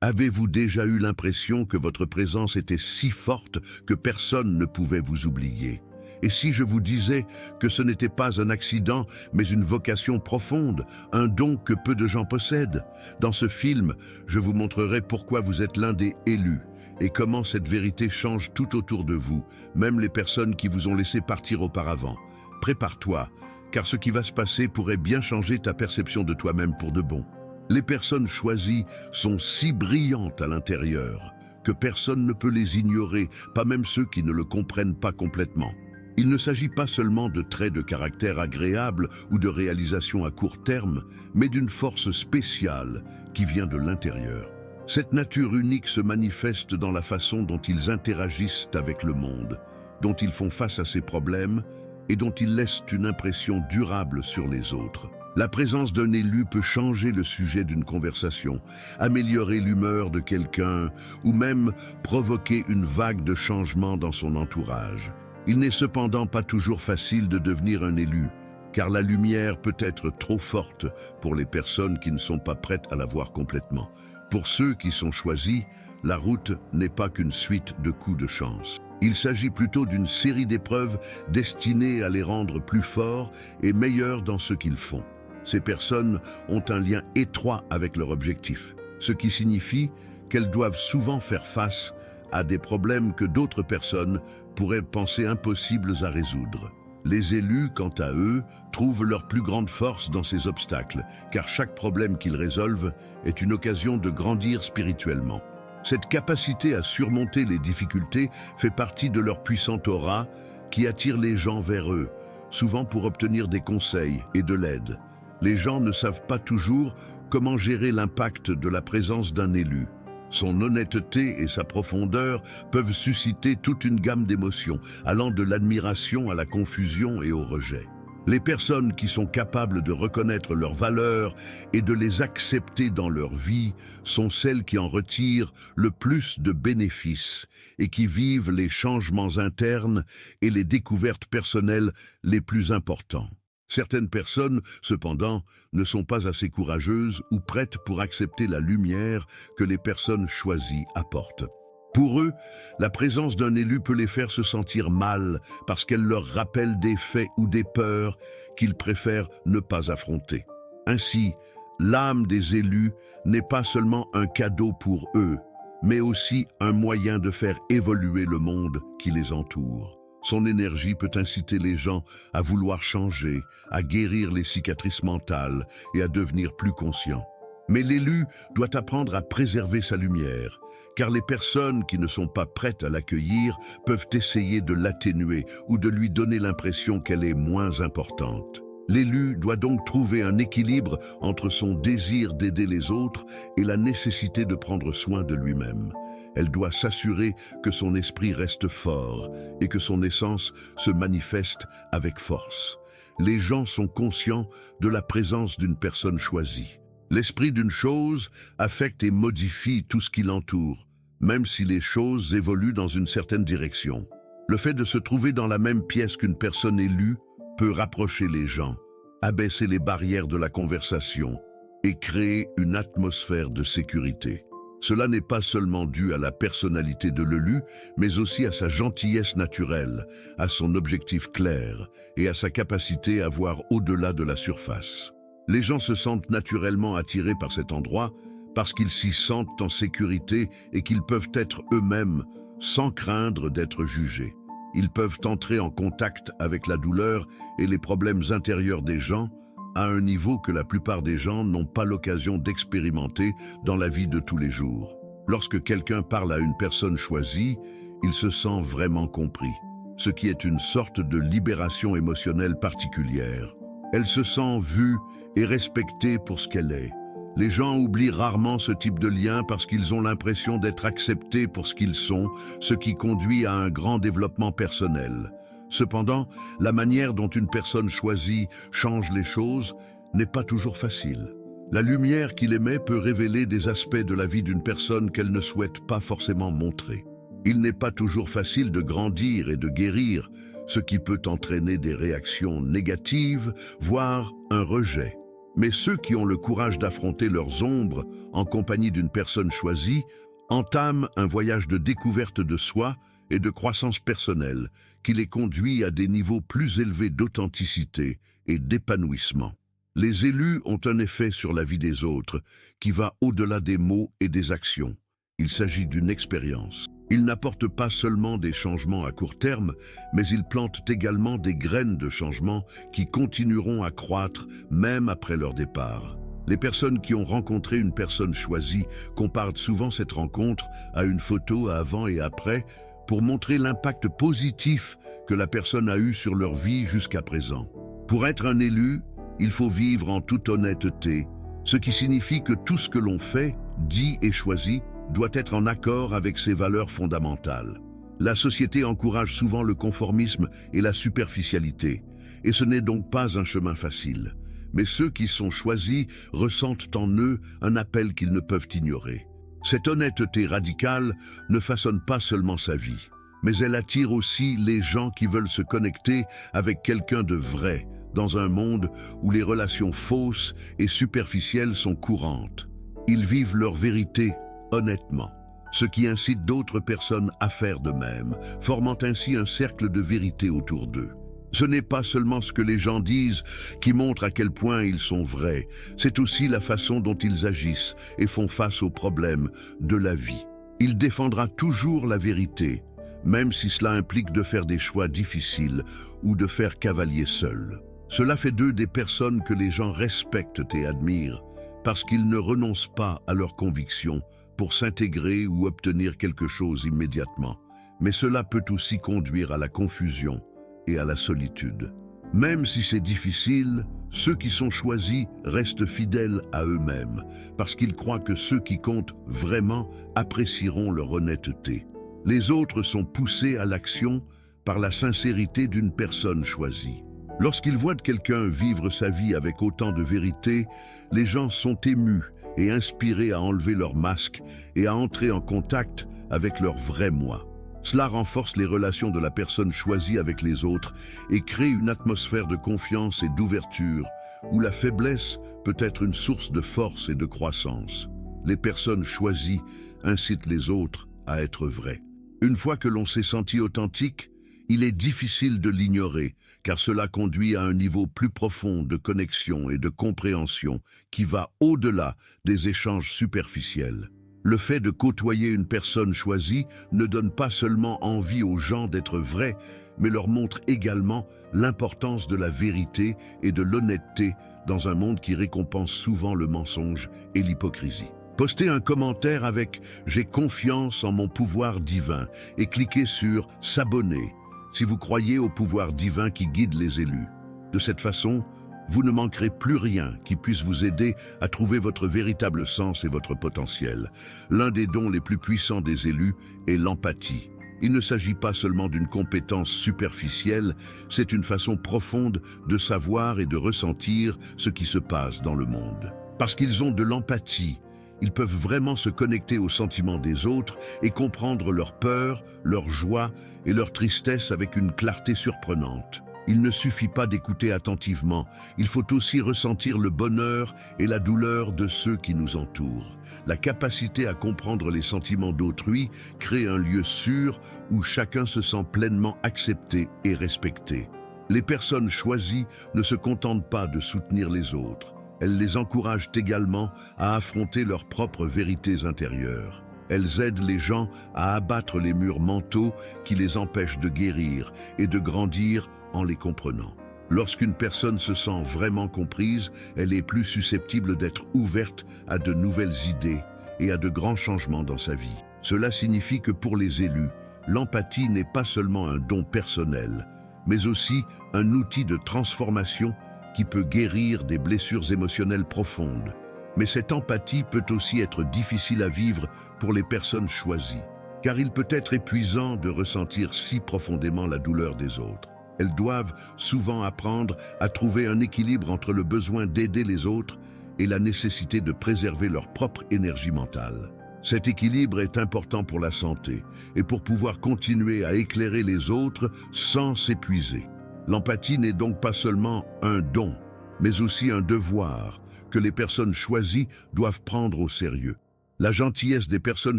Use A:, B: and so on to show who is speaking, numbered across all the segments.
A: Avez-vous déjà eu l'impression que votre présence était si forte que personne ne pouvait vous oublier? Et si je vous disais que ce n'était pas un accident, mais une vocation profonde, un don que peu de gens possèdent? Dans ce film, je vous montrerai pourquoi vous êtes l'un des élus et comment cette vérité change tout autour de vous, même les personnes qui vous ont laissé partir auparavant. Prépare-toi, car ce qui va se passer pourrait bien changer ta perception de toi-même pour de bon. Les personnes choisies sont si brillantes à l'intérieur que personne ne peut les ignorer, pas même ceux qui ne le comprennent pas complètement. Il ne s'agit pas seulement de traits de caractère agréables ou de réalisations à court terme, mais d'une force spéciale qui vient de l'intérieur. Cette nature unique se manifeste dans la façon dont ils interagissent avec le monde, dont ils font face à ses problèmes et dont ils laissent une impression durable sur les autres. La présence d'un élu peut changer le sujet d'une conversation, améliorer l'humeur de quelqu'un ou même provoquer une vague de changement dans son entourage. Il n'est cependant pas toujours facile de devenir un élu, car la lumière peut être trop forte pour les personnes qui ne sont pas prêtes à la voir complètement. Pour ceux qui sont choisis, la route n'est pas qu'une suite de coups de chance. Il s'agit plutôt d'une série d'épreuves destinées à les rendre plus forts et meilleurs dans ce qu'ils font. Ces personnes ont un lien étroit avec leur objectif, ce qui signifie qu'elles doivent souvent faire face à des problèmes que d'autres personnes pourraient penser impossibles à résoudre. Les élus, quant à eux, trouvent leur plus grande force dans ces obstacles, car chaque problème qu'ils résolvent est une occasion de grandir spirituellement. Cette capacité à surmonter les difficultés fait partie de leur puissante aura qui attire les gens vers eux, souvent pour obtenir des conseils et de l'aide. Les gens ne savent pas toujours comment gérer l'impact de la présence d'un élu. Son honnêteté et sa profondeur peuvent susciter toute une gamme d'émotions, allant de l'admiration à la confusion et au rejet. Les personnes qui sont capables de reconnaître leurs valeurs et de les accepter dans leur vie sont celles qui en retirent le plus de bénéfices et qui vivent les changements internes et les découvertes personnelles les plus importants. Certaines personnes, cependant, ne sont pas assez courageuses ou prêtes pour accepter la lumière que les personnes choisies apportent. Pour eux, la présence d'un élu peut les faire se sentir mal parce qu'elle leur rappelle des faits ou des peurs qu'ils préfèrent ne pas affronter. Ainsi, l'âme des élus n'est pas seulement un cadeau pour eux, mais aussi un moyen de faire évoluer le monde qui les entoure. Son énergie peut inciter les gens à vouloir changer, à guérir les cicatrices mentales et à devenir plus conscients. Mais l'élu doit apprendre à préserver sa lumière, car les personnes qui ne sont pas prêtes à l'accueillir peuvent essayer de l'atténuer ou de lui donner l'impression qu'elle est moins importante. L'élu doit donc trouver un équilibre entre son désir d'aider les autres et la nécessité de prendre soin de lui-même. Elle doit s'assurer que son esprit reste fort et que son essence se manifeste avec force. Les gens sont conscients de la présence d'une personne choisie. L'esprit d'une chose affecte et modifie tout ce qui l'entoure, même si les choses évoluent dans une certaine direction. Le fait de se trouver dans la même pièce qu'une personne élue peut rapprocher les gens, abaisser les barrières de la conversation et créer une atmosphère de sécurité. Cela n'est pas seulement dû à la personnalité de l'élu, mais aussi à sa gentillesse naturelle, à son objectif clair et à sa capacité à voir au-delà de la surface. Les gens se sentent naturellement attirés par cet endroit parce qu'ils s'y sentent en sécurité et qu'ils peuvent être eux-mêmes sans craindre d'être jugés. Ils peuvent entrer en contact avec la douleur et les problèmes intérieurs des gens à un niveau que la plupart des gens n'ont pas l'occasion d'expérimenter dans la vie de tous les jours. Lorsque quelqu'un parle à une personne choisie, il se sent vraiment compris, ce qui est une sorte de libération émotionnelle particulière. Elle se sent vue et respectée pour ce qu'elle est. Les gens oublient rarement ce type de lien parce qu'ils ont l'impression d'être acceptés pour ce qu'ils sont, ce qui conduit à un grand développement personnel. Cependant, la manière dont une personne choisie change les choses n'est pas toujours facile. La lumière qu'il émet peut révéler des aspects de la vie d'une personne qu'elle ne souhaite pas forcément montrer. Il n'est pas toujours facile de grandir et de guérir, ce qui peut entraîner des réactions négatives, voire un rejet. Mais ceux qui ont le courage d'affronter leurs ombres en compagnie d'une personne choisie entament un voyage de découverte de soi et de croissance personnelle qui les conduit à des niveaux plus élevés d'authenticité et d'épanouissement. Les élus ont un effet sur la vie des autres qui va au-delà des mots et des actions. Il s'agit d'une expérience. Ils n'apportent pas seulement des changements à court terme, mais ils plantent également des graines de changement qui continueront à croître même après leur départ. Les personnes qui ont rencontré une personne choisie comparent souvent cette rencontre à une photo avant et après pour montrer l'impact positif que la personne a eu sur leur vie jusqu'à présent. Pour être un élu, il faut vivre en toute honnêteté, ce qui signifie que tout ce que l'on fait, dit et choisit doit être en accord avec ses valeurs fondamentales. La société encourage souvent le conformisme et la superficialité, et ce n'est donc pas un chemin facile. Mais ceux qui sont choisis ressentent en eux un appel qu'ils ne peuvent ignorer. Cette honnêteté radicale ne façonne pas seulement sa vie, mais elle attire aussi les gens qui veulent se connecter avec quelqu'un de vrai, dans un monde où les relations fausses et superficielles sont courantes. Ils vivent leur vérité honnêtement, ce qui incite d'autres personnes à faire de même, formant ainsi un cercle de vérité autour d'eux. Ce n'est pas seulement ce que les gens disent qui montre à quel point ils sont vrais, c'est aussi la façon dont ils agissent et font face aux problèmes de la vie. Il défendra toujours la vérité, même si cela implique de faire des choix difficiles ou de faire cavalier seul. Cela fait d'eux des personnes que les gens respectent et admirent, parce qu'ils ne renoncent pas à leurs convictions pour s'intégrer ou obtenir quelque chose immédiatement. Mais cela peut aussi conduire à la confusion et à la solitude. Même si c'est difficile, ceux qui sont choisis restent fidèles à eux-mêmes, parce qu'ils croient que ceux qui comptent vraiment apprécieront leur honnêteté. Les autres sont poussés à l'action par la sincérité d'une personne choisie. Lorsqu'ils voient quelqu'un vivre sa vie avec autant de vérité, les gens sont émus et inspirés à enlever leur masque et à entrer en contact avec leur vrai moi. Cela renforce les relations de la personne choisie avec les autres et crée une atmosphère de confiance et d'ouverture où la faiblesse peut être une source de force et de croissance. Les personnes choisies incitent les autres à être vraies. Une fois que l'on s'est senti authentique, il est difficile de l'ignorer, car cela conduit à un niveau plus profond de connexion et de compréhension qui va au-delà des échanges superficiels. Le fait de côtoyer une personne choisie ne donne pas seulement envie aux gens d'être vrais, mais leur montre également l'importance de la vérité et de l'honnêteté dans un monde qui récompense souvent le mensonge et l'hypocrisie. Postez un commentaire avec « J'ai confiance en mon pouvoir divin » et cliquez sur « S'abonner » si vous croyez au pouvoir divin qui guide les élus. De cette façon, vous ne manquerez plus rien qui puisse vous aider à trouver votre véritable sens et votre potentiel. L'un des dons les plus puissants des élus est l'empathie. Il ne s'agit pas seulement d'une compétence superficielle, c'est une façon profonde de savoir et de ressentir ce qui se passe dans le monde. Parce qu'ils ont de l'empathie, ils peuvent vraiment se connecter aux sentiments des autres et comprendre leurs peurs, leurs joies et leurs tristesses avec une clarté surprenante. Il ne suffit pas d'écouter attentivement, il faut aussi ressentir le bonheur et la douleur de ceux qui nous entourent. La capacité à comprendre les sentiments d'autrui crée un lieu sûr où chacun se sent pleinement accepté et respecté. Les personnes choisies ne se contentent pas de soutenir les autres. Elles les encouragent également à affronter leurs propres vérités intérieures. Elles aident les gens à abattre les murs mentaux qui les empêchent de guérir et de grandir en les comprenant. Lorsqu'une personne se sent vraiment comprise, elle est plus susceptible d'être ouverte à de nouvelles idées et à de grands changements dans sa vie. Cela signifie que pour les élus, l'empathie n'est pas seulement un don personnel, mais aussi un outil de transformation qui peut guérir des blessures émotionnelles profondes. Mais cette empathie peut aussi être difficile à vivre pour les personnes choisies, car il peut être épuisant de ressentir si profondément la douleur des autres. Elles doivent souvent apprendre à trouver un équilibre entre le besoin d'aider les autres et la nécessité de préserver leur propre énergie mentale. Cet équilibre est important pour la santé et pour pouvoir continuer à éclairer les autres sans s'épuiser. L'empathie n'est donc pas seulement un don, mais aussi un devoir, que les personnes choisies doivent prendre au sérieux. La gentillesse des personnes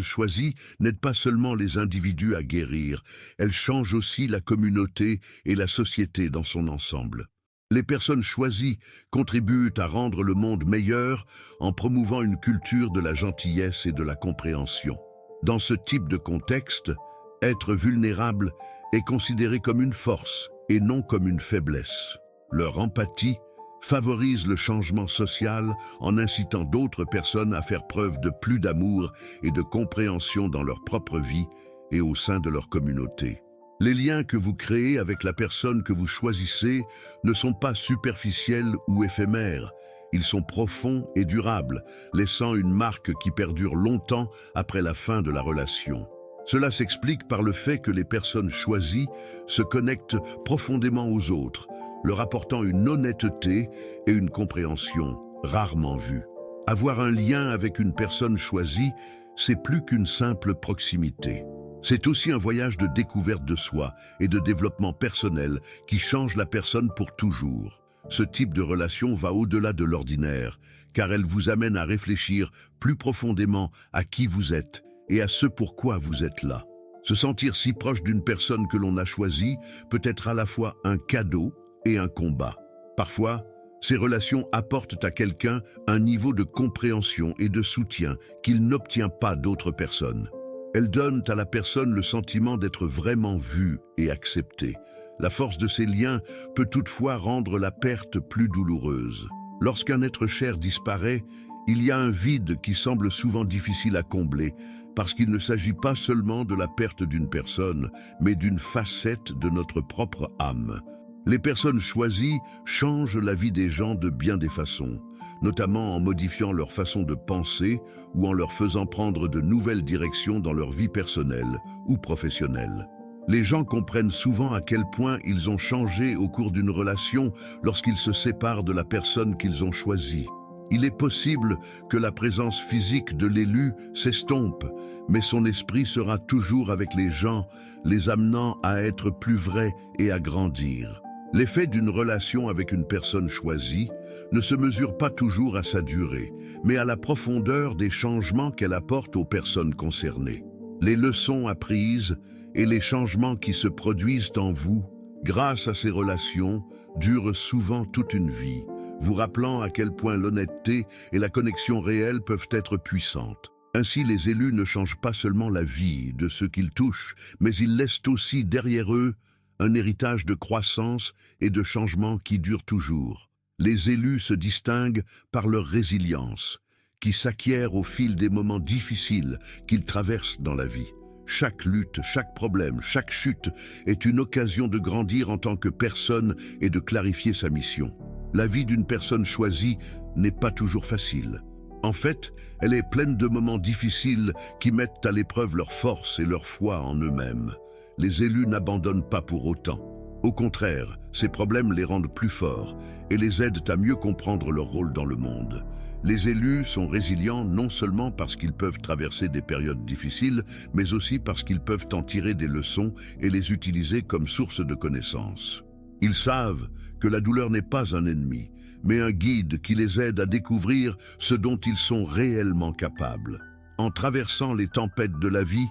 A: choisies n'aide pas seulement les individus à guérir, elle change aussi la communauté et la société dans son ensemble. Les personnes choisies contribuent à rendre le monde meilleur en promouvant une culture de la gentillesse et de la compréhension. Dans ce type de contexte, être vulnérable est considéré comme une force et non comme une faiblesse. Leur empathie favorise le changement social en incitant d'autres personnes à faire preuve de plus d'amour et de compréhension dans leur propre vie et au sein de leur communauté. Les liens que vous créez avec la personne que vous choisissez ne sont pas superficiels ou éphémères. Ils sont profonds et durables, laissant une marque qui perdure longtemps après la fin de la relation. Cela s'explique par le fait que les personnes choisies se connectent profondément aux autres, leur apportant une honnêteté et une compréhension rarement vues. Avoir un lien avec une personne choisie, c'est plus qu'une simple proximité. C'est aussi un voyage de découverte de soi et de développement personnel qui change la personne pour toujours. Ce type de relation va au-delà de l'ordinaire, car elle vous amène à réfléchir plus profondément à qui vous êtes et à ce pourquoi vous êtes là. Se sentir si proche d'une personne que l'on a choisie peut être à la fois un cadeau et un combat. Parfois, ces relations apportent à quelqu'un un niveau de compréhension et de soutien qu'il n'obtient pas d'autres personnes. Elles donnent à la personne le sentiment d'être vraiment vue et acceptée. La force de ces liens peut toutefois rendre la perte plus douloureuse. Lorsqu'un être cher disparaît, il y a un vide qui semble souvent difficile à combler, parce qu'il ne s'agit pas seulement de la perte d'une personne, mais d'une facette de notre propre âme. Les personnes choisies changent la vie des gens de bien des façons, notamment en modifiant leur façon de penser ou en leur faisant prendre de nouvelles directions dans leur vie personnelle ou professionnelle. Les gens comprennent souvent à quel point ils ont changé au cours d'une relation lorsqu'ils se séparent de la personne qu'ils ont choisie. Il est possible que la présence physique de l'élu s'estompe, mais son esprit sera toujours avec les gens, les amenant à être plus vrais et à grandir. L'effet d'une relation avec une personne choisie ne se mesure pas toujours à sa durée, mais à la profondeur des changements qu'elle apporte aux personnes concernées. Les leçons apprises et les changements qui se produisent en vous, grâce à ces relations, durent souvent toute une vie, vous rappelant à quel point l'honnêteté et la connexion réelle peuvent être puissantes. Ainsi, les élus ne changent pas seulement la vie de ceux qu'ils touchent, mais ils laissent aussi derrière eux un héritage de croissance et de changement qui dure toujours. Les élus se distinguent par leur résilience, qui s'acquiert au fil des moments difficiles qu'ils traversent dans la vie. Chaque lutte, chaque problème, chaque chute est une occasion de grandir en tant que personne et de clarifier sa mission. La vie d'une personne choisie n'est pas toujours facile. En fait, elle est pleine de moments difficiles qui mettent à l'épreuve leur force et leur foi en eux-mêmes. Les élus n'abandonnent pas pour autant. Au contraire, ces problèmes les rendent plus forts et les aident à mieux comprendre leur rôle dans le monde. Les élus sont résilients non seulement parce qu'ils peuvent traverser des périodes difficiles, mais aussi parce qu'ils peuvent en tirer des leçons et les utiliser comme source de connaissances. Ils savent que la douleur n'est pas un ennemi, mais un guide qui les aide à découvrir ce dont ils sont réellement capables. En traversant les tempêtes de la vie,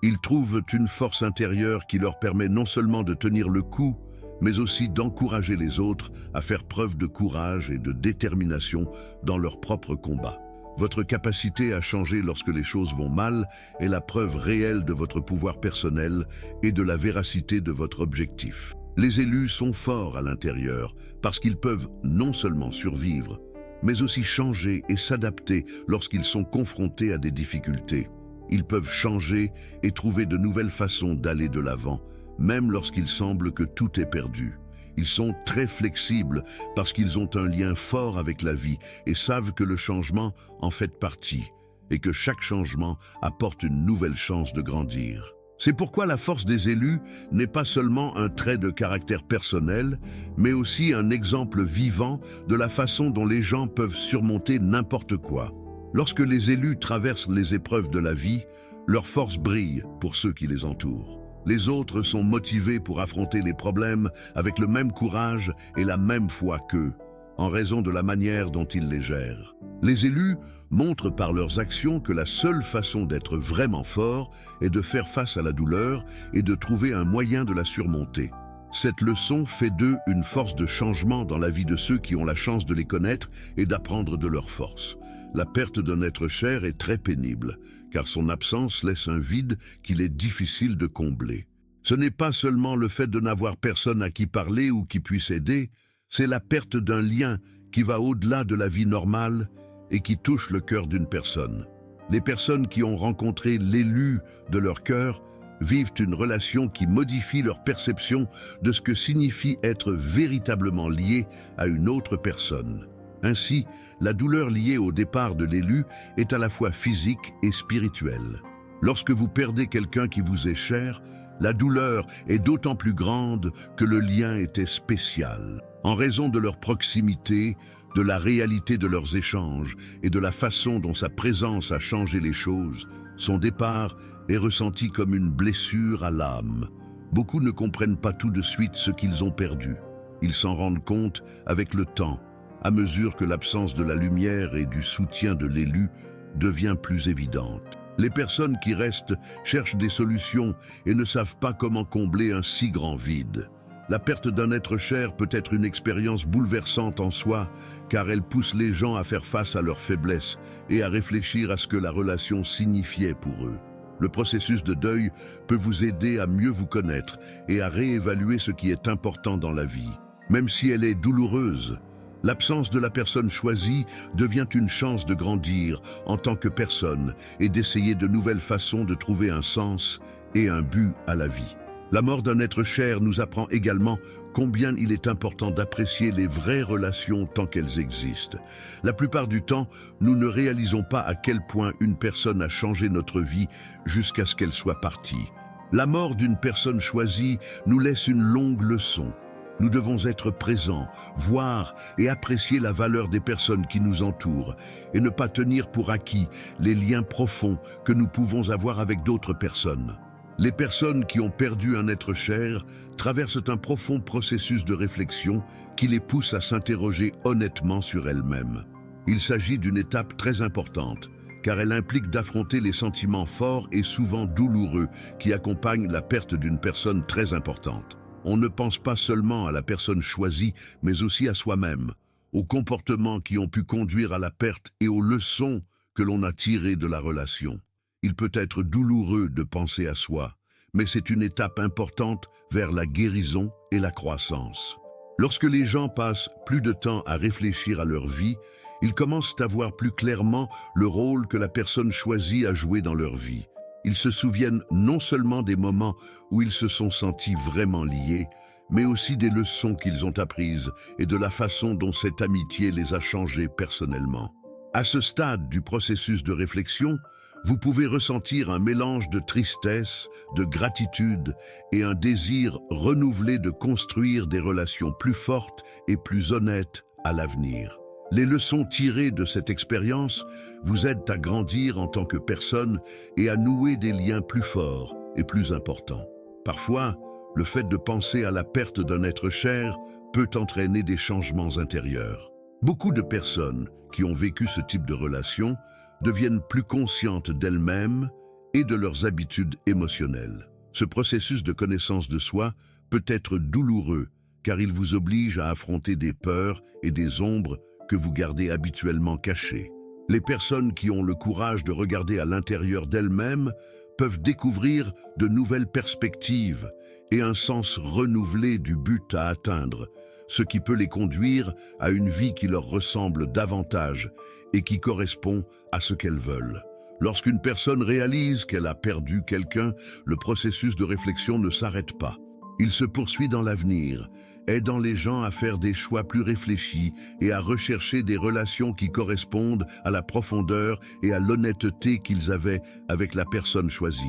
A: ils trouvent une force intérieure qui leur permet non seulement de tenir le coup, mais aussi d'encourager les autres à faire preuve de courage et de détermination dans leur propre combat. Votre capacité à changer lorsque les choses vont mal est la preuve réelle de votre pouvoir personnel et de la véracité de votre objectif. Les élus sont forts à l'intérieur parce qu'ils peuvent non seulement survivre, mais aussi changer et s'adapter lorsqu'ils sont confrontés à des difficultés. Ils peuvent changer et trouver de nouvelles façons d'aller de l'avant, même lorsqu'il semble que tout est perdu. Ils sont très flexibles parce qu'ils ont un lien fort avec la vie et savent que le changement en fait partie et que chaque changement apporte une nouvelle chance de grandir. C'est pourquoi la force des élus n'est pas seulement un trait de caractère personnel, mais aussi un exemple vivant de la façon dont les gens peuvent surmonter n'importe quoi. Lorsque les élus traversent les épreuves de la vie, leur force brille pour ceux qui les entourent. Les autres sont motivés pour affronter les problèmes avec le même courage et la même foi qu'eux. en raison de la manière dont ils les gèrent. Les élus montrent par leurs actions que la seule façon d'être vraiment fort est de faire face à la douleur et de trouver un moyen de la surmonter. Cette leçon fait d'eux une force de changement dans la vie de ceux qui ont la chance de les connaître et d'apprendre de leur force. La perte d'un être cher est très pénible, car son absence laisse un vide qu'il est difficile de combler. Ce n'est pas seulement le fait de n'avoir personne à qui parler ou qui puisse aider, c'est la perte d'un lien qui va au-delà de la vie normale et qui touche le cœur d'une personne. Les personnes qui ont rencontré l'élu de leur cœur vivent une relation qui modifie leur perception de ce que signifie être véritablement lié à une autre personne. Ainsi, la douleur liée au départ de l'élu est à la fois physique et spirituelle. Lorsque vous perdez quelqu'un qui vous est cher, la douleur est d'autant plus grande que le lien était spécial. En raison de leur proximité, de la réalité de leurs échanges et de la façon dont sa présence a changé les choses, son départ est ressenti comme une blessure à l'âme. Beaucoup ne comprennent pas tout de suite ce qu'ils ont perdu. Ils s'en rendent compte avec le temps, à mesure que l'absence de la lumière et du soutien de l'élu devient plus évidente. Les personnes qui restent cherchent des solutions et ne savent pas comment combler un si grand vide. La perte d'un être cher peut être une expérience bouleversante en soi, car elle pousse les gens à faire face à leurs faiblesses et à réfléchir à ce que la relation signifiait pour eux. Le processus de deuil peut vous aider à mieux vous connaître et à réévaluer ce qui est important dans la vie. Même si elle est douloureuse, l'absence de la personne choisie devient une chance de grandir en tant que personne et d'essayer de nouvelles façons de trouver un sens et un but à la vie. La mort d'un être cher nous apprend également combien il est important d'apprécier les vraies relations tant qu'elles existent. La plupart du temps, nous ne réalisons pas à quel point une personne a changé notre vie jusqu'à ce qu'elle soit partie. La mort d'une personne choisie nous laisse une longue leçon. Nous devons être présents, voir et apprécier la valeur des personnes qui nous entourent et ne pas tenir pour acquis les liens profonds que nous pouvons avoir avec d'autres personnes. Les personnes qui ont perdu un être cher traversent un profond processus de réflexion qui les pousse à s'interroger honnêtement sur elles-mêmes. Il s'agit d'une étape très importante, car elle implique d'affronter les sentiments forts et souvent douloureux qui accompagnent la perte d'une personne très importante. On ne pense pas seulement à la personne choisie, mais aussi à soi-même, aux comportements qui ont pu conduire à la perte et aux leçons que l'on a tirées de la relation. Il peut être douloureux de penser à soi, mais c'est une étape importante vers la guérison et la croissance. Lorsque les gens passent plus de temps à réfléchir à leur vie, ils commencent à voir plus clairement le rôle que la personne choisie a joué dans leur vie. Ils se souviennent non seulement des moments où ils se sont sentis vraiment liés, mais aussi des leçons qu'ils ont apprises et de la façon dont cette amitié les a changés personnellement. À ce stade du processus de réflexion, vous pouvez ressentir un mélange de tristesse, de gratitude et un désir renouvelé de construire des relations plus fortes et plus honnêtes à l'avenir. Les leçons tirées de cette expérience vous aident à grandir en tant que personne et à nouer des liens plus forts et plus importants. Parfois, le fait de penser à la perte d'un être cher peut entraîner des changements intérieurs. Beaucoup de personnes qui ont vécu ce type de relation deviennent plus conscientes d'elles-mêmes et de leurs habitudes émotionnelles. Ce processus de connaissance de soi peut être douloureux car il vous oblige à affronter des peurs et des ombres que vous gardez habituellement cachées. Les personnes qui ont le courage de regarder à l'intérieur d'elles-mêmes peuvent découvrir de nouvelles perspectives et un sens renouvelé du but à atteindre, ce qui peut les conduire à une vie qui leur ressemble davantage et qui correspond à ce qu'elles veulent. Lorsqu'une personne réalise qu'elle a perdu quelqu'un, le processus de réflexion ne s'arrête pas. Il se poursuit dans l'avenir, aidant les gens à faire des choix plus réfléchis et à rechercher des relations qui correspondent à la profondeur et à l'honnêteté qu'ils avaient avec la personne choisie.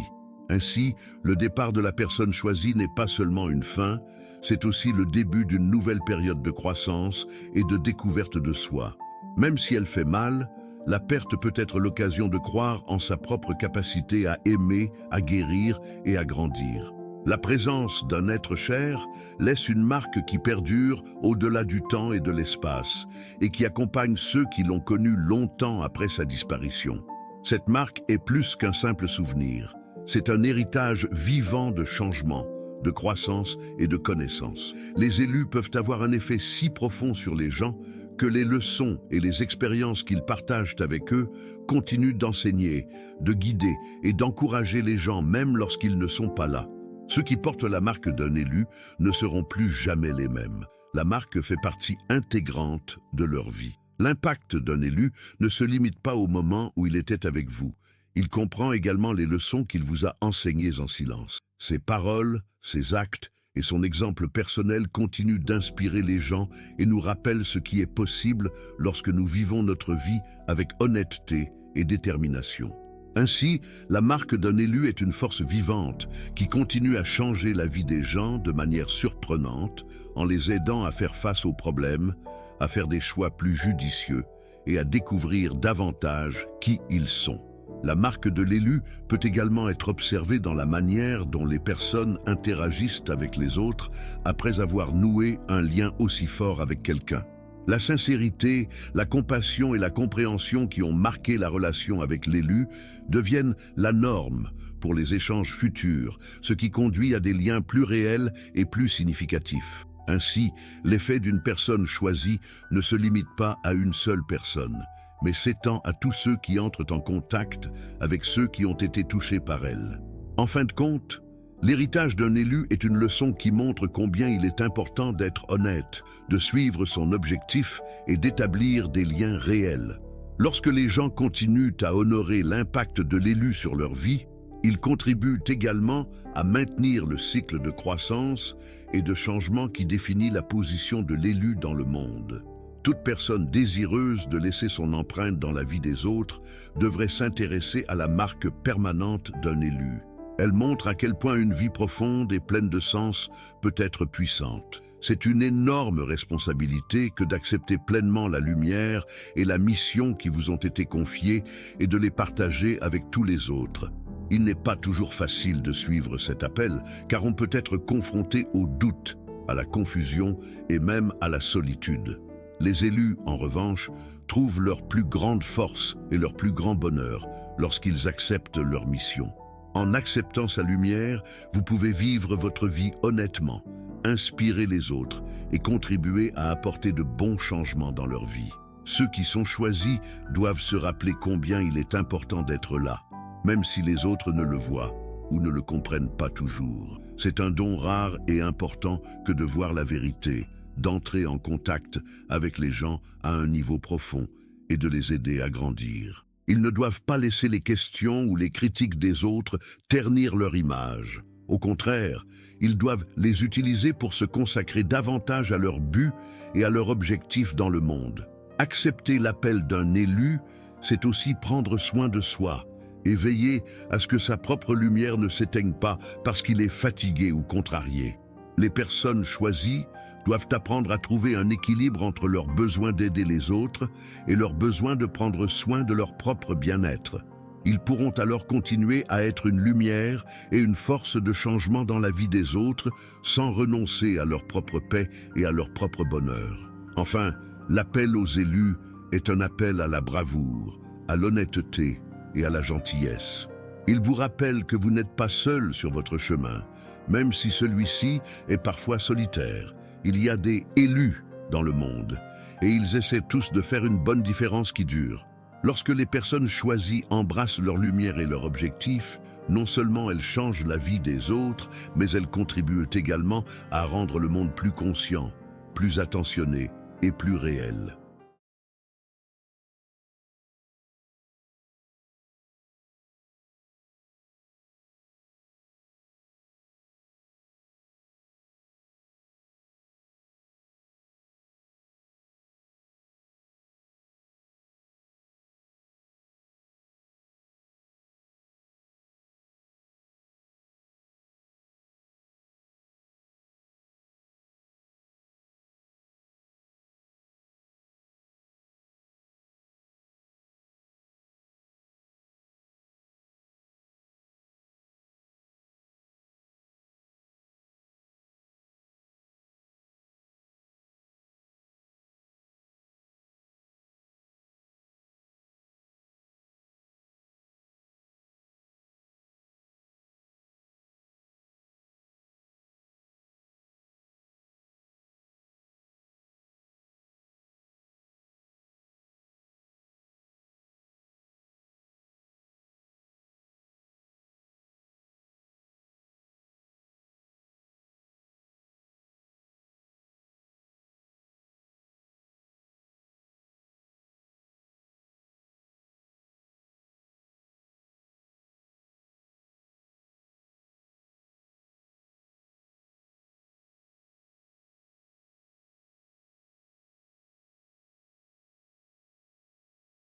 A: Ainsi, le départ de la personne choisie n'est pas seulement une fin, c'est aussi le début d'une nouvelle période de croissance et de découverte de soi. Même si elle fait mal, la perte peut être l'occasion de croire en sa propre capacité à aimer, à guérir et à grandir. La présence d'un être cher laisse une marque qui perdure au-delà du temps et de l'espace et qui accompagne ceux qui l'ont connu longtemps après sa disparition. Cette marque est plus qu'un simple souvenir. C'est un héritage vivant de changement, de croissance et de connaissance. Les élus peuvent avoir un effet si profond sur les gens que les leçons et les expériences qu'ils partagent avec eux continuent d'enseigner, de guider et d'encourager les gens même lorsqu'ils ne sont pas là. Ceux qui portent la marque d'un élu ne seront plus jamais les mêmes. La marque fait partie intégrante de leur vie. L'impact d'un élu ne se limite pas au moment où il était avec vous. Il comprend également les leçons qu'il vous a enseignées en silence. Ses paroles, ses actes et son exemple personnel continuent d'inspirer les gens et nous rappellent ce qui est possible lorsque nous vivons notre vie avec honnêteté et détermination. Ainsi, la marque d'un élu est une force vivante qui continue à changer la vie des gens de manière surprenante en les aidant à faire face aux problèmes, à faire des choix plus judicieux et à découvrir davantage qui ils sont. La marque de l'élu peut également être observée dans la manière dont les personnes interagissent avec les autres après avoir noué un lien aussi fort avec quelqu'un. La sincérité, la compassion et la compréhension qui ont marqué la relation avec l'élu deviennent la norme pour les échanges futurs, ce qui conduit à des liens plus réels et plus significatifs. Ainsi, l'effet d'une personne choisie ne se limite pas à une seule personne, mais s'étend à tous ceux qui entrent en contact avec ceux qui ont été touchés par elle. En fin de compte, l'héritage d'un élu est une leçon qui montre combien il est important d'être honnête, de suivre son objectif et d'établir des liens réels. Lorsque les gens continuent à honorer l'impact de l'élu sur leur vie, ils contribuent également à maintenir le cycle de croissance et de changement qui définit la position de l'élu dans le monde. Toute personne désireuse de laisser son empreinte dans la vie des autres devrait s'intéresser à la marque permanente d'un élu. Elle montre à quel point une vie profonde et pleine de sens peut être puissante. C'est une énorme responsabilité que d'accepter pleinement la lumière et la mission qui vous ont été confiées et de les partager avec tous les autres. Il n'est pas toujours facile de suivre cet appel, car on peut être confronté au doute, à la confusion et même à la solitude. Les élus, en revanche, trouvent leur plus grande force et leur plus grand bonheur lorsqu'ils acceptent leur mission. En acceptant sa lumière, vous pouvez vivre votre vie honnêtement, inspirer les autres et contribuer à apporter de bons changements dans leur vie. Ceux qui sont choisis doivent se rappeler combien il est important d'être là, même si les autres ne le voient ou ne le comprennent pas toujours. C'est un don rare et important que de voir la vérité, d'entrer en contact avec les gens à un niveau profond et de les aider à grandir. Ils ne doivent pas laisser les questions ou les critiques des autres ternir leur image. Au contraire, ils doivent les utiliser pour se consacrer davantage à leur but et à leur objectif dans le monde. Accepter l'appel d'un élu, c'est aussi prendre soin de soi et veiller à ce que sa propre lumière ne s'éteigne pas parce qu'il est fatigué ou contrarié. Les personnes choisies doivent apprendre à trouver un équilibre entre leur besoin d'aider les autres et leur besoin de prendre soin de leur propre bien-être. Ils pourront alors continuer à être une lumière et une force de changement dans la vie des autres sans renoncer à leur propre paix et à leur propre bonheur. Enfin, l'appel aux élus est un appel à la bravoure, à l'honnêteté et à la gentillesse. Il vous rappelle que vous n'êtes pas seul sur votre chemin, même si celui-ci est parfois solitaire. Il y a des élus dans le monde, et ils essaient tous de faire une bonne différence qui dure. Lorsque les personnes choisies embrassent leur lumière et leur objectif, non seulement elles changent la vie des autres, mais elles contribuent également à rendre le monde plus conscient, plus attentionné et plus réel.